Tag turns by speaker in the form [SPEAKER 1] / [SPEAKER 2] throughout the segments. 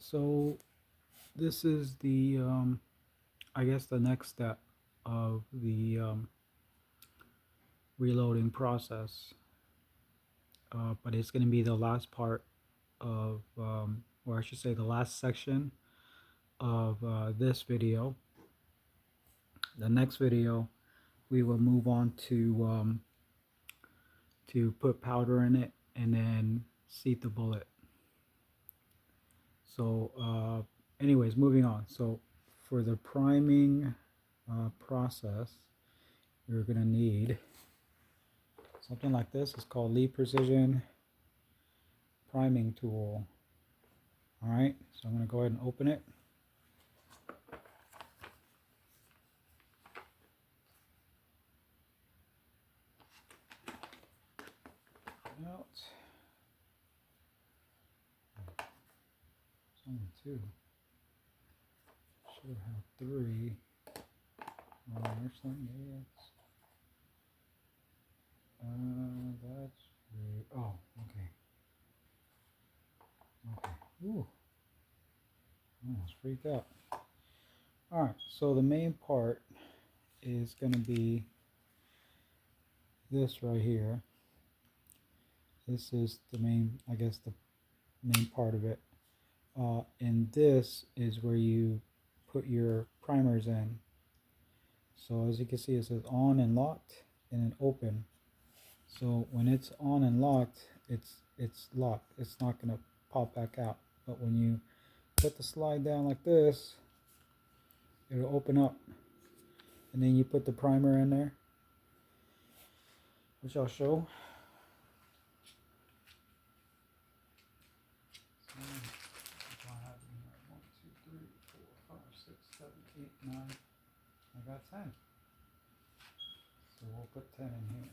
[SPEAKER 1] So this is the I guess the next step of the reloading process, but it's going to be the last part of, or I should say, the last section of this video. The next video, we will move on to put powder in it and then seat the bullet. So, anyways, moving on. So, for the priming process, you're gonna need something like this. It's called Lee Precision Priming Tool. All right, so I'm gonna go ahead and open it. Out. It's only two. Should have three. Oh, actually, yeah, that's three. Oh, okay. Okay. Ooh, almost freaked out. All right, so the main part is going to be this right here. This is the main, I guess, the main part of it. And this is where you put your primers in. So as you can see, it says on and locked and then open. So when it's on and locked, it's locked. It's not going to pop back out. But when you put the slide down like this, it'll open up. And then you put the primer in there, which I'll show. I got 10. So we'll put 10 in here.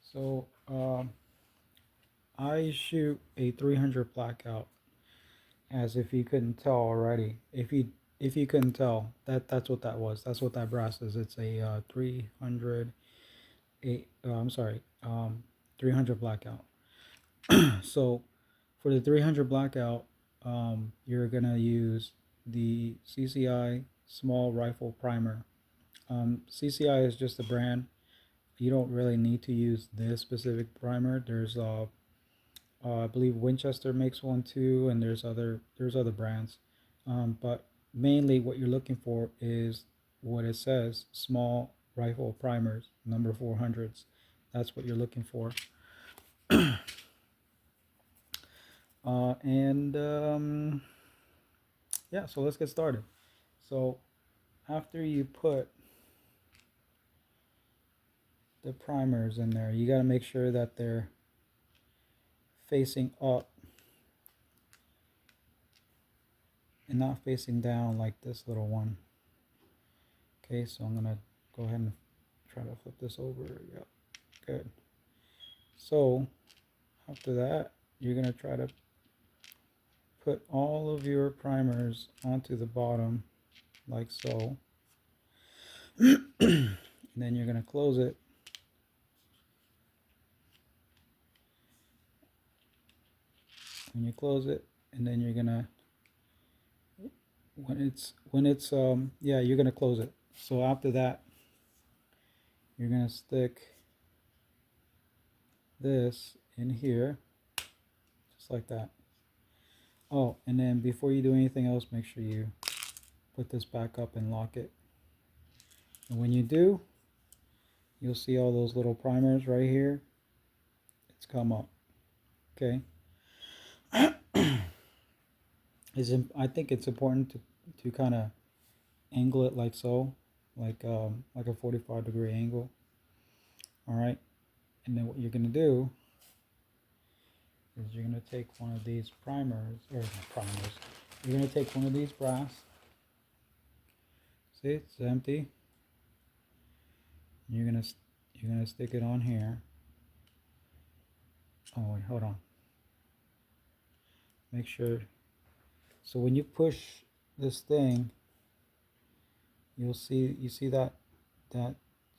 [SPEAKER 1] So I shoot a 300 blackout, as if you couldn't tell already. If you couldn't tell, that's what that was. That's what that brass is. It's a 300 I'm sorry, 300 blackout. So for the 300 blackout, you're gonna use the CCI small rifle primer. CCI is just a brand. You don't really need to use this specific primer. There's I believe Winchester makes one too, and there's other brands. But mainly what you're looking for is what it says: small rifle primers, number 400s. That's what you're looking for. And yeah, so let's get started. So after you put the primers in there, you got to make sure that they're facing up and not facing down like this little one. Okay, so I'm gonna go ahead and try to flip this over. Yep, good. So after that, you're gonna try to put all of your primers onto the bottom like so. And then you're gonna close it. When you close it, and then you're gonna when it's yeah, you're gonna close it. So after that, you're gonna stick this in here just like that. Oh, and then before you do anything else, make sure you put this back up and lock it. And when you do, you'll see all those little primers right here. It's come up. Okay. I think it's important to kind of angle it like so, like a 45-degree angle. All right. And then what you're gonna do is you're gonna take one of these primers, or not primers. You're gonna take one of these brass. See, it's empty. You're gonna stick it on here. Oh wait, hold on. Make sure. So when you push this thing, you see that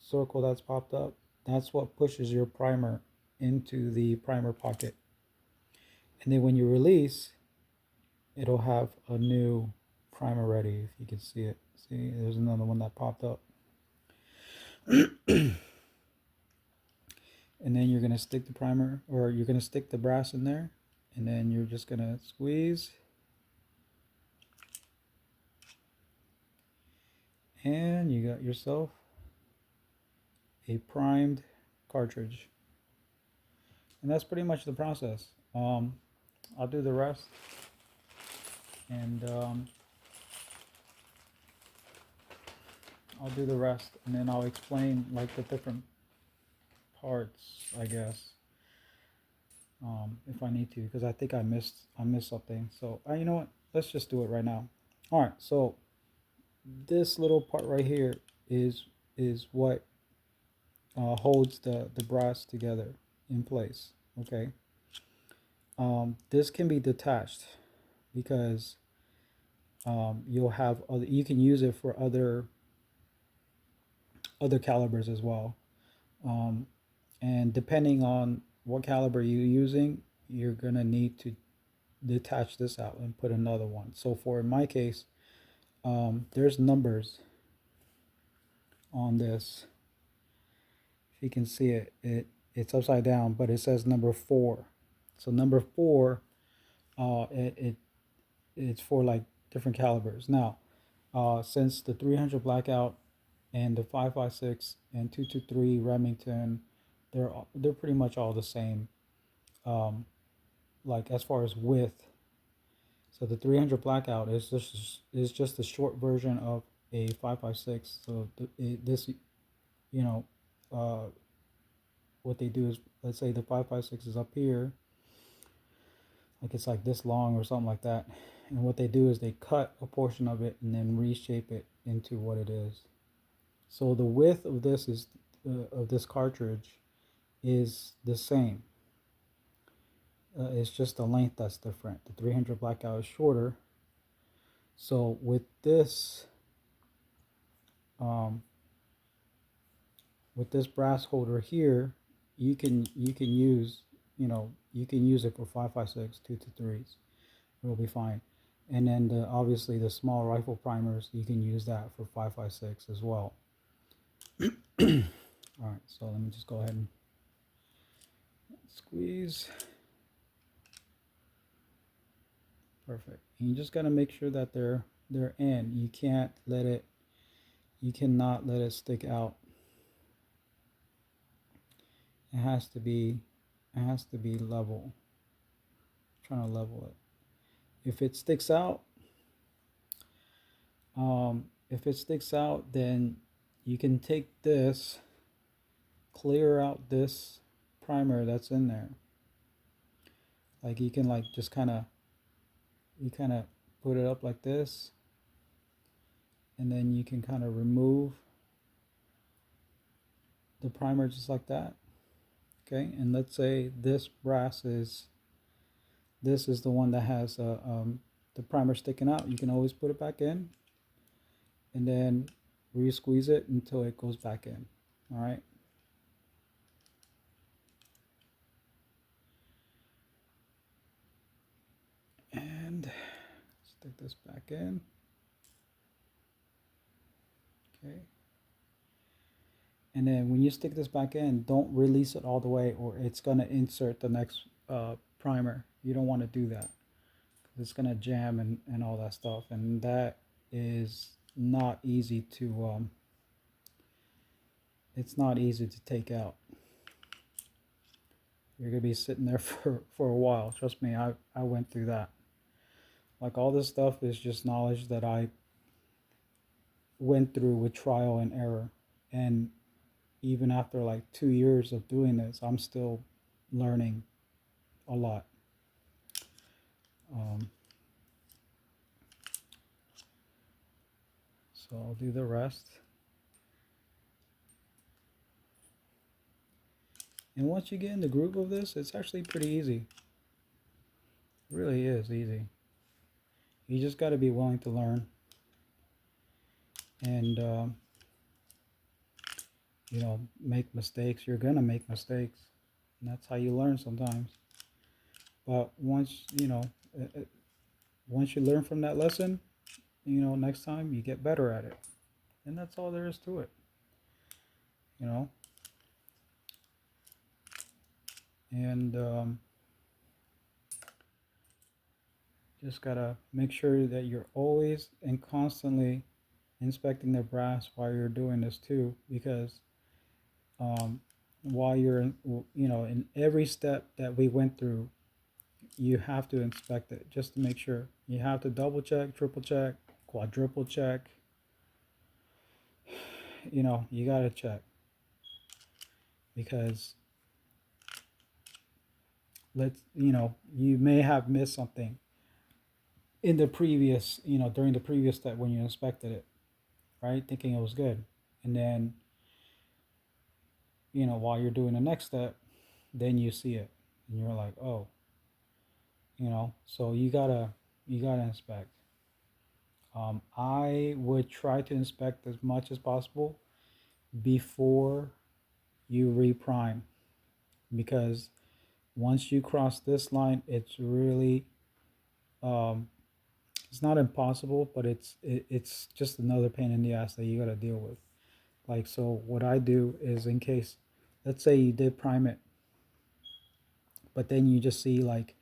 [SPEAKER 1] circle that's popped up. That's what pushes your primer into the primer pocket. And then when you release, it'll have a new primer ready, if you can see it. See, there's another one that popped up. And then you're going to stick the primer, or you're going to stick the brass in there, and then you're just going to squeeze, and you got yourself a primed cartridge. And that's pretty much the process. I'll do the rest, and then I'll explain like the different parts, I guess, if I need to, because I think I missed something. So you know what? Let's just do it right now. All right. So this little part right here is what holds the brass together in place. Okay. This can be detached because you'll have other, you can use it for other calibers as well. And depending on what caliber you're using, you're gonna need to detach this out and put another one. So for in my case, there's numbers on this. If you can see it, it's upside down, but it says number 4. So number 4, it's for like different calibers. Now, since the 300 blackout and the 5.56 and 223 Remington, they're pretty much all the same. Like as far as width, so the 300 blackout is just a short version of a 5.56. So this, you know, what they do is, let's say the 5.56 is up here, like it's like this long or something like that, and what they do is they cut a portion of it and then reshape it into what it is. So the width of this is of this cartridge is the same. It's just the length that's different. The 300 blackout is shorter. So with this brass holder here, you can use, you can use it for 5.56, 223s. It'll be fine. And then obviously the small rifle primers, you can use that for 5.56 as well. All right, so let me just go ahead and squeeze. Perfect. And you just got to make sure that they're in. You cannot let it stick out. It has to be level. I'm trying to level it. If it sticks out, then you can take this, clear out this primer that's in there. Like you can like just kind of put it up like this, and then you can kind of remove the primer just like that. Okay, and let's say this brass is the one that has the primer sticking out. You can always put it back in, and then re-squeeze it until it goes back in. All right. And stick this back in. Okay. And then when you stick this back in, don't release it all the way, or it's going to insert the next primer. You don't want to do that. It's going to jam and all that stuff. And that is not easy to, it's not easy to take out. You're going to be sitting there for a while. Trust me, I went through that. Like all this stuff is just knowledge that I went through with trial and error. And even after like 2 years of doing this, I'm still learning a lot. So I'll do the rest. And once you get in the groove of this, it's actually pretty easy. It really is easy. You just got to be willing to learn, and make mistakes. You're gonna make mistakes, and that's how you learn sometimes. But uh, uh, once you learn from that lesson, next time you get better at it, and that's all there is to it. You know, and just gotta make sure that you're always and constantly inspecting the brass while you're doing this too, because um, while you're in every step that we went through, you have to inspect it just to make sure. You have to double check, triple check, quadruple check. You gotta check, because you may have missed something in the previous, during the previous step when you inspected it, right? Thinking it was good. And then, while you're doing the next step, then you see it and you're like, oh, so you gotta inspect. I would try to inspect as much as possible before you reprime, because once you cross this line, it's really um, it's not impossible, but it's just another pain in the ass that you got to deal with. Like, so what I do is, in case, let's say you did prime it, but then you just see like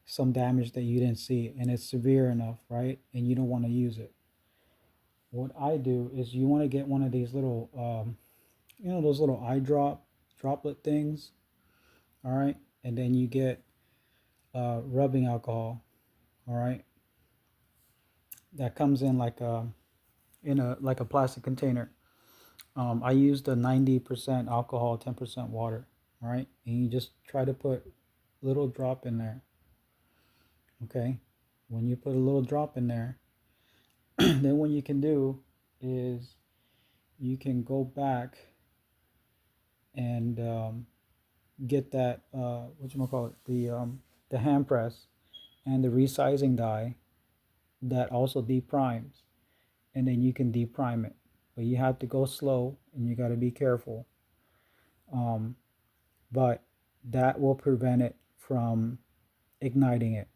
[SPEAKER 1] some damage that you didn't see and it's severe enough, right? And you don't want to use it. What I do is, you want to get one of these little, those little eye droplet things, all right? And then you get rubbing alcohol, all right? That comes in like a plastic container. I used a 90% alcohol, 10% water, all right? And you just try to put a little drop in there, okay? When you put a little drop in there, then what you can do is you can go back and get that what you call it, the hand press and the resizing die that also deprimes, and then you can deprime it. But you have to go slow and you got to be careful. Um, but that will prevent it from igniting it.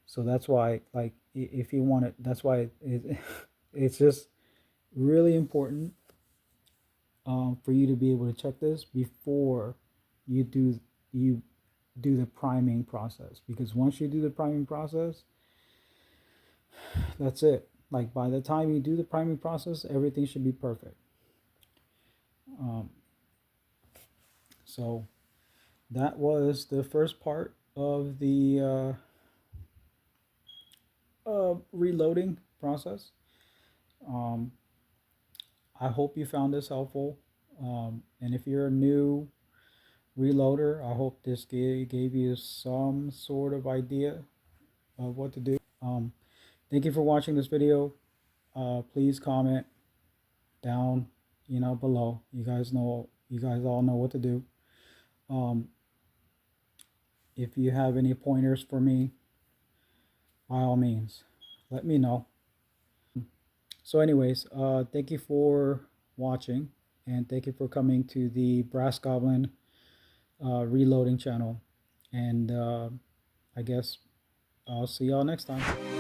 [SPEAKER 1] So that's why, like, if you want it, that's why it's just really important for you to be able to check this before you do you do the priming process. Because once you do the priming process, that's it. Like, by the time you do the priming process, everything should be perfect. Um, so that was the first part of the reloading process. Um, I hope you found this helpful. And if you're a new reloader, I hope this gave you some sort of idea of what to do. Thank you for watching this video. Please comment down, below. You guys all know what to do. Um, if you have any pointers for me, by all means, let me know. So, anyways, thank you for watching, and thank you for coming to the Brass Goblin reloading channel. And I guess I'll see y'all next time.